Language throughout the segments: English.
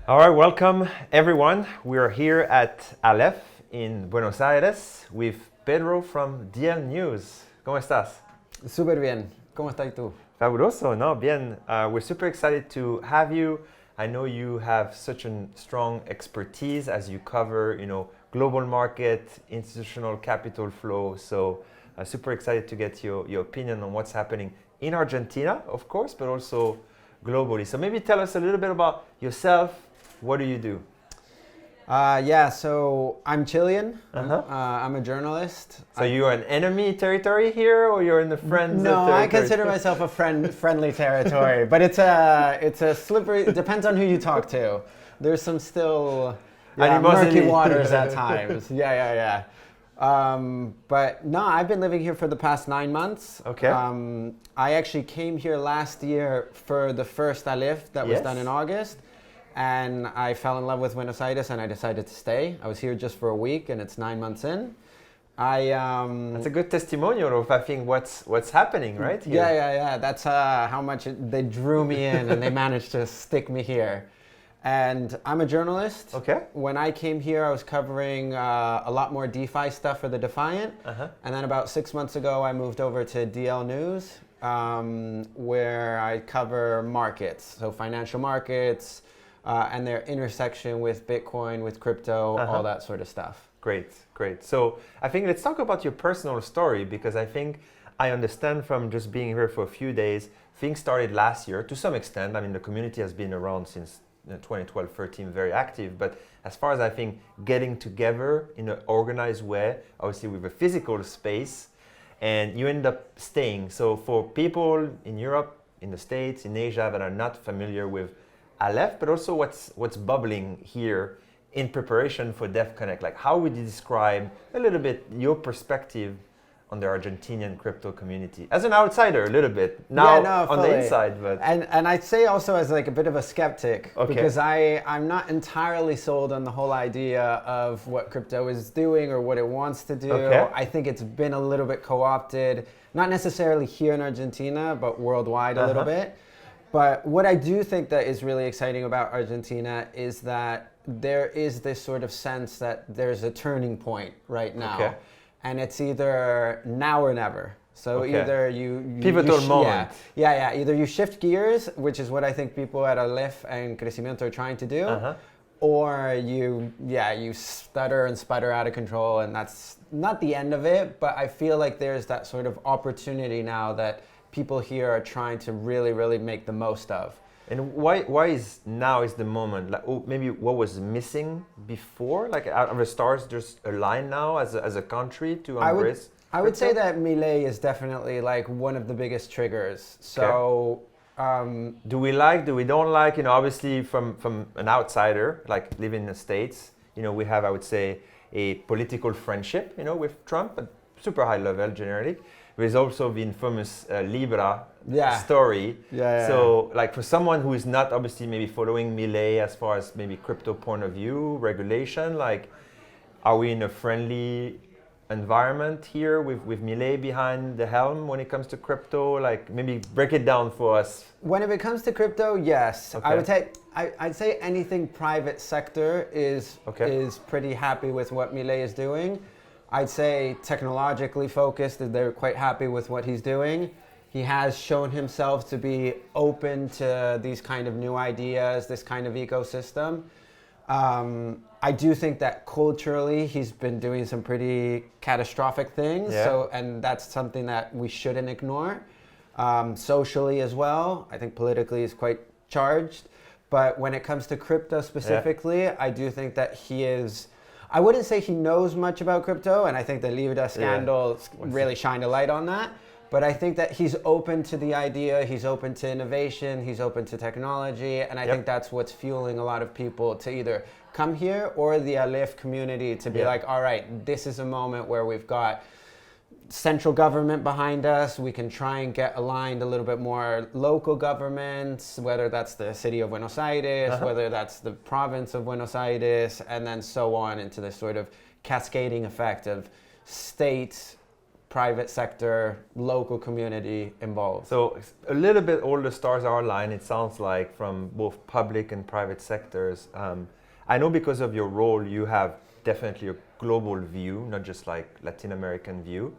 All right, welcome everyone. We are here at Aleph in Buenos Aires with Pedro from DL News. ¿Cómo estás? Súper bien. ¿Cómo estás tú? Fabuloso, no, bien. We're super excited to have you. I know you have such a strong expertise as you cover, global market, institutional capital flow. So super excited to get your opinion on what's happening in Argentina, of course, but also globally. So maybe tell us a little bit about yourself. What do you do? So I'm Chilean. I'm a journalist. So you're an enemy territory here, or you're in the friends territory? No, I consider myself a friendly territory, but it's a slippery. It depends on who you talk to. There's some still murky waters at times. But no, I've been living here for the past 9 months. Okay. I actually came here last year for the first Aleph that was done in August. And I fell in love with Buenos Aires and I decided to stay. I was here just for a week and it's 9 months in. That's a good testimonial of, I think, what's happening, right? Here. Yeah. That's how much they drew me in and they managed to stick me here. And I'm a journalist. Okay. When I came here, I was covering a lot more DeFi stuff for the Defiant. And then about 6 months ago, I moved over to DL News, where I cover markets, so financial markets, and their intersection with Bitcoin, with crypto, all that sort of stuff. Great. So I think let's talk about your personal story, because I think I understand from just being here for a few days, things started last year to some extent. I mean, the community has been around since 2012, 13, very active. But as far as I think getting together in an organized way, obviously with a physical space, and you end up staying. So for people in Europe, in the States, in Asia that are not familiar with Aleph, but also what's bubbling here in preparation for Dev Connect. Like, how would you describe a little bit your perspective on the Argentinian crypto community as an outsider, a little bit now on the inside? But and I'd say also as like a bit of a skeptic, because I'm not entirely sold on the whole idea of what crypto is doing or what it wants to do. I think it's been a little bit co-opted, not necessarily here in Argentina, but worldwide a little bit. But what I do think that is really exciting about Argentina is that there is this sort of sense that there's a turning point right now. And it's either now or never. So either you pivotal moment. Yeah. Either you shift gears, which is what I think people at Aleph and Crecimiento are trying to do, or you stutter and sputter out of control, and that's not the end of it. But I feel like there's that sort of opportunity now that people here are trying to really, really make the most of. And why is now is the moment? Like, maybe what was missing before? Like, out of the stars just align now as a country to embrace? I would say that Milei is definitely like one of the biggest triggers. So, do we like? Do we don't like? Obviously from an outsider, like living in the States, we have, I would say, a political friendship, with Trump at super high level generally. There's also the infamous Libra story. So, like, for someone who is not obviously maybe following Milei as far as maybe crypto point of view, regulation, like, are we in a friendly environment here with Milei behind the helm when it comes to crypto? Like, maybe break it down for us. When it comes to crypto, yes. I'd say anything private sector is pretty happy with what Milei is doing. I'd say technologically focused, they're quite happy with what he's doing. He has shown himself to be open to these kind of new ideas, this kind of ecosystem. I do think that culturally he's been doing some pretty catastrophic things, and that's something that we shouldn't ignore. Socially as well, I think politically he's quite charged. But when it comes to crypto specifically, I do think that he is... I wouldn't say he knows much about crypto, and I think the Libra scandal really shined a light on that. But I think that he's open to the idea, he's open to innovation, he's open to technology, and I think that's what's fueling a lot of people to either come here or the Aleph community to be like, all right, this is a moment where we've got central government behind us, we can try and get aligned a little bit more local governments, whether that's the city of Buenos Aires, whether that's the province of Buenos Aires, and then so on into this sort of cascading effect of state, private sector, local community involved. So a little bit all the stars are aligned, it sounds like, from both public and private sectors. I know because of your role, you have definitely a global view, not just like Latin American view.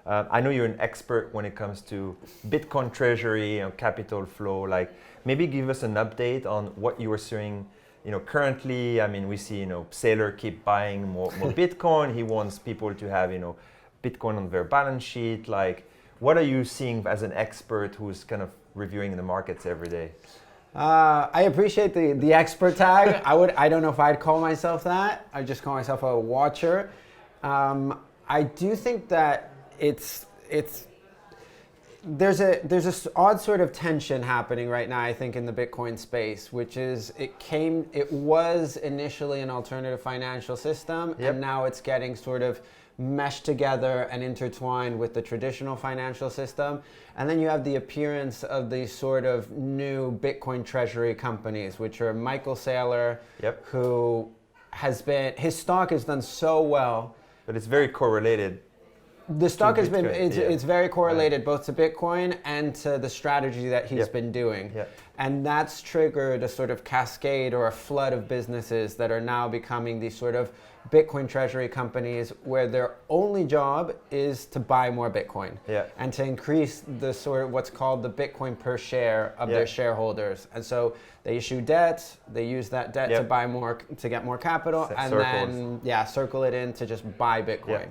I know you're an expert when it comes to Bitcoin treasury and capital flow. Like, maybe give us an update on what you are seeing. Currently, I mean, we see, Saylor keep buying more Bitcoin. He wants people to have, Bitcoin on their balance sheet. Like, what are you seeing as an expert who's kind of reviewing the markets every day? I appreciate the expert tag. I don't know if I'd call myself that. I just call myself a watcher. I do think that there's a odd sort of tension happening right now, I think, in the Bitcoin space, which is it was initially an alternative financial system, and now it's getting sort of meshed together and intertwined with the traditional financial system. And then you have the appearance of these sort of new Bitcoin treasury companies, which are Michael Saylor, who his stock has done so well. But it's very correlated. The stock has been, it's very correlated both to Bitcoin and to the strategy that he's been doing. And that's triggered a sort of cascade or a flood of businesses that are now becoming these sort of Bitcoin treasury companies where their only job is to buy more Bitcoin and to increase the sort of what's called the Bitcoin per share of their shareholders. And so they issue debt, they use that debt to buy more, to get more capital, and then circle it in to just buy Bitcoin.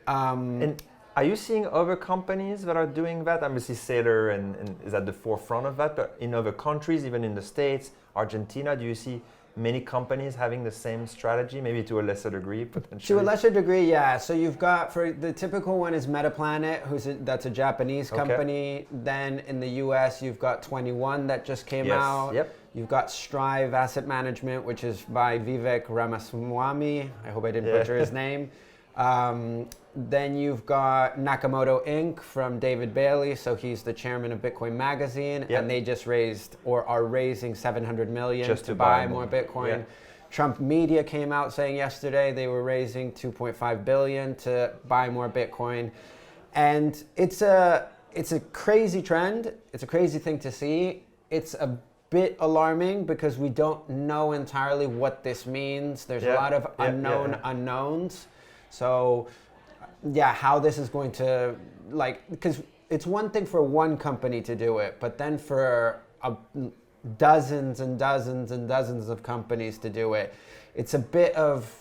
And are you seeing other companies that are doing that? Obviously, Saylor and is at the forefront of that, but in other countries, even in the States, Argentina, do you see many companies having the same strategy, maybe to a lesser degree, potentially? To a lesser degree, yeah. So you've got, for the typical one is Metaplanet, that's a Japanese company. Then in the US, you've got 21 that just came out. You've got Strive Asset Management, which is by Vivek Ramaswamy. I hope I didn't butcher his name. Then you've got Nakamoto Inc. from David Bailey. So he's the chairman of Bitcoin Magazine, and they just raised or are raising $700 million just to buy more Bitcoin. Trump Media came out saying yesterday they were raising $2.5 billion to buy more Bitcoin. And it's a crazy trend. It's a crazy thing to see. It's a bit alarming because we don't know entirely what this means. There's a lot of unknowns. So, how this is going to, because it's one thing for one company to do it, but then for dozens and dozens and dozens of companies to do it, it's a bit of,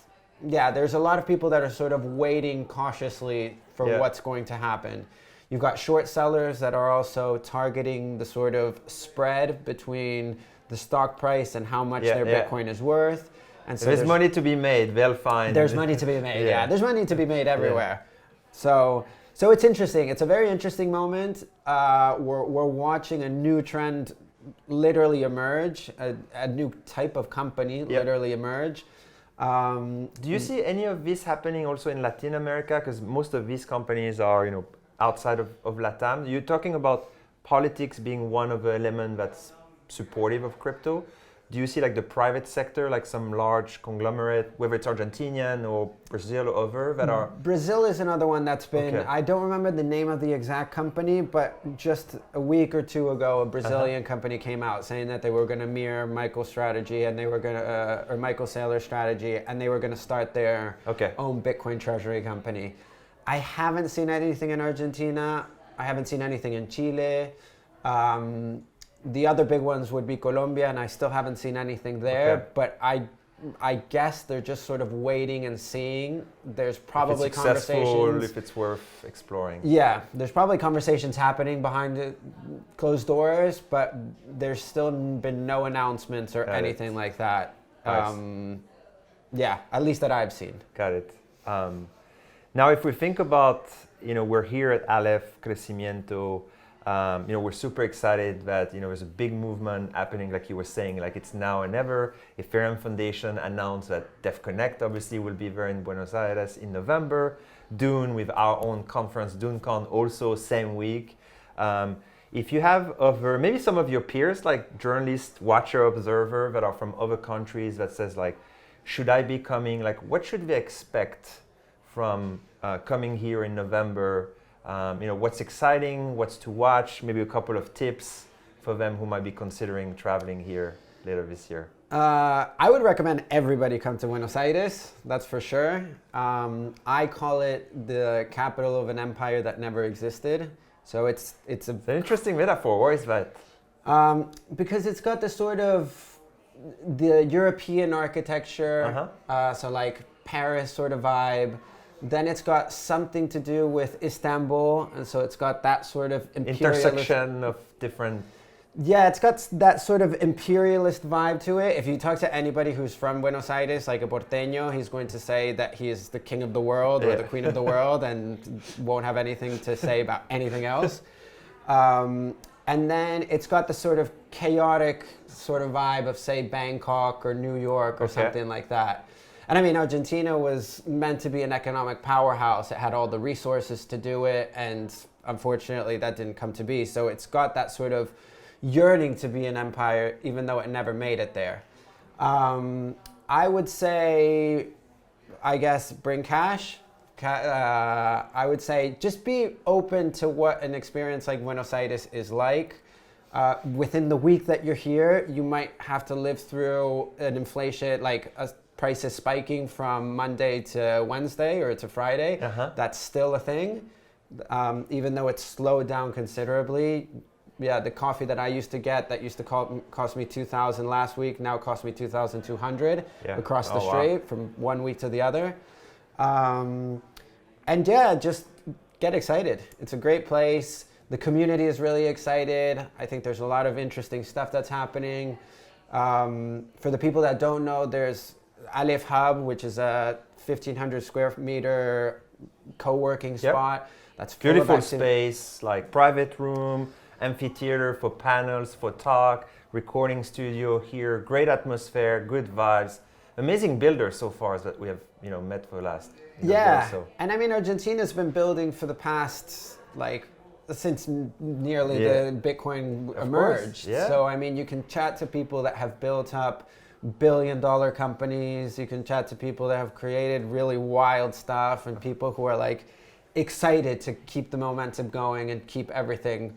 there's a lot of people that are sort of waiting cautiously for what's going to happen. You've got short sellers that are also targeting the sort of spread between the stock price and how much their Bitcoin is worth. And so there's money to be made, they'll find. There's money to be made, There's money to be made everywhere. So it's interesting. It's a very interesting moment. We're watching a new trend literally emerge, a new type of company literally emerge. Do you see any of this happening also in Latin America? Because most of these companies are, outside of LATAM. You're talking about politics being one of the elements that's supportive of crypto. Do you see the private sector, like some large conglomerate, whether it's Argentinian or Brazil or other that are? Brazil is another one that's been, I don't remember the name of the exact company, but just a week or two ago, a Brazilian company came out saying that they were going to mirror Michael's strategy and they were going to, or Michael Saylor's strategy, and they were going to start their own Bitcoin treasury company. I haven't seen anything in Argentina. I haven't seen anything in Chile. The other big ones would be Colombia, and I still haven't seen anything there. But I guess they're just sort of waiting and seeing. There's probably conversations. If it's worth exploring. Yeah, there's probably conversations happening behind closed doors, but there's still been no announcements or anything like that. At least that I've seen. Got it. Now, if we think about, we're here at Aleph, Crecimiento. We're super excited that, there's a big movement happening, like you were saying, like it's now or never. Ethereum Foundation announced that DevConnect obviously will be there in Buenos Aires in November. Dune with our own conference, DuneCon, also same week. If you have maybe some of your peers, like journalists, watcher, observer, that are from other countries that says should I be coming? What should they expect from coming here in November? What's exciting, what's to watch, maybe a couple of tips for them who might be considering traveling here later this year. I would recommend everybody come to Buenos Aires, that's for sure. I call it the capital of an empire that never existed. So it's an interesting metaphor. Why is that? Because it's got the sort of the European architecture, so like Paris sort of vibe. Then it's got something to do with Istanbul, and so it's got that sort of intersection of different. Yeah, it's got that sort of imperialist vibe to it. If you talk to anybody who's from Buenos Aires, like a porteño, he's going to say that he is the king of the world or the queen of the world and won't have anything to say about anything else. And then it's got the sort of chaotic sort of vibe of, say, Bangkok or New York or something like that. And I mean, Argentina was meant to be an economic powerhouse. It had all the resources to do it, and unfortunately that didn't come to be. So it's got that sort of yearning to be an empire, even though it never made it there. I would say, I guess, bring cash. I would say just be open to what an experience like Buenos Aires is like. Within the week that you're here, you might have to live through an inflation, like prices spiking from Monday to Wednesday or to Friday. That's still a thing, even though it's slowed down considerably. Yeah, the coffee that I used to get that used to cost me $2,000 last week now cost me $2,200 across the street from one week to the other. And yeah, just get excited. It's a great place. The community is really excited. I think there's a lot of interesting stuff that's happening. For the people that don't know, there's Aleph Hub, which is a 1,500 square meter co-working spot. That's beautiful space, like private room, amphitheater for panels, for talk, recording studio here, great atmosphere, good vibes. Amazing builders so far that we have met for the last days, so. And I mean, Argentina's been building for the past since nearly the Bitcoin emerged. So I mean, you can chat to people that have built up billion-dollar companies. You can chat to people that have created really wild stuff, and people who are like excited to keep the momentum going and keep everything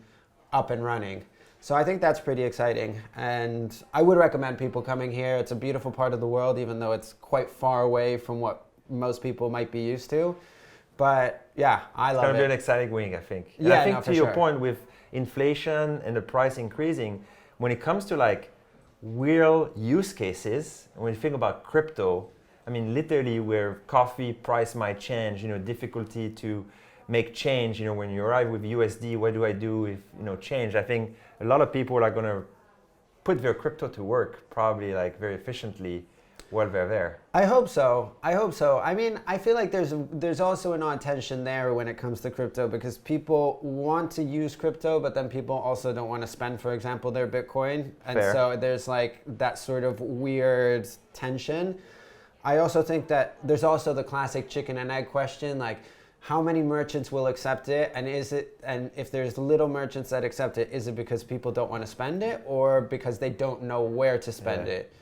up and running. So I think that's pretty exciting, and I would recommend people coming here. It's a beautiful part of the world, even though it's quite far away from what most people might be used to. But yeah, I love it. It's going to be an exciting week, I think. And I think to your point with inflation and the price increasing, when it comes to like real use cases, when you think about crypto, I mean, literally where coffee price might change, difficulty to make change, when you arrive with USD, what do I do if, change? I think a lot of people are going to put their crypto to work probably like very efficiently while they're there. I hope so. I mean, I feel like there's also an odd tension there when it comes to crypto, because people want to use crypto, but then people also don't want to spend, for example, their Bitcoin. And so there's like that sort of weird tension. I also think that there's also the classic chicken and egg question, like, how many merchants will accept it, and if there's little merchants that accept it, is it because people don't want to spend it or because they don't know where to spend it?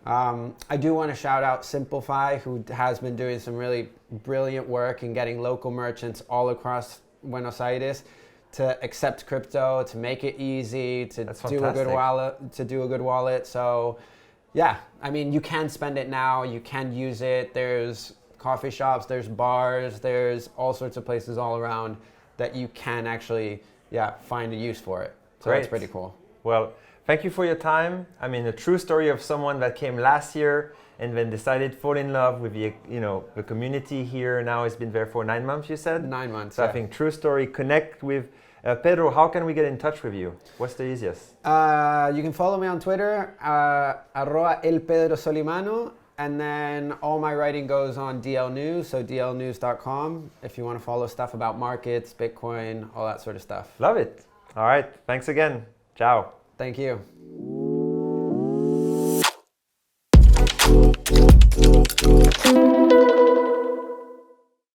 I do want to shout out Simplify, who has been doing some really brilliant work in getting local merchants all across Buenos Aires to accept crypto, to make it easy, to do a good wallet. So yeah, I mean, you can spend it now, you can use it. There's coffee shops, there's bars, there's all sorts of places all around that you can actually find a use for it. So that's pretty cool. Well, thank you for your time. I mean, a true story of someone that came last year and then decided to fall in love with the community here. Now it's been there for 9 months, you said? 9 months. So I think true story. Connect with Pedro. How can we get in touch with you? What's the easiest? You can follow me on Twitter, @elpedrosolimano. And then all my writing goes on DL News, so dlnews.com, if you want to follow stuff about markets, Bitcoin, all that sort of stuff. Love it. All right. Thanks again. Ciao. Thank you.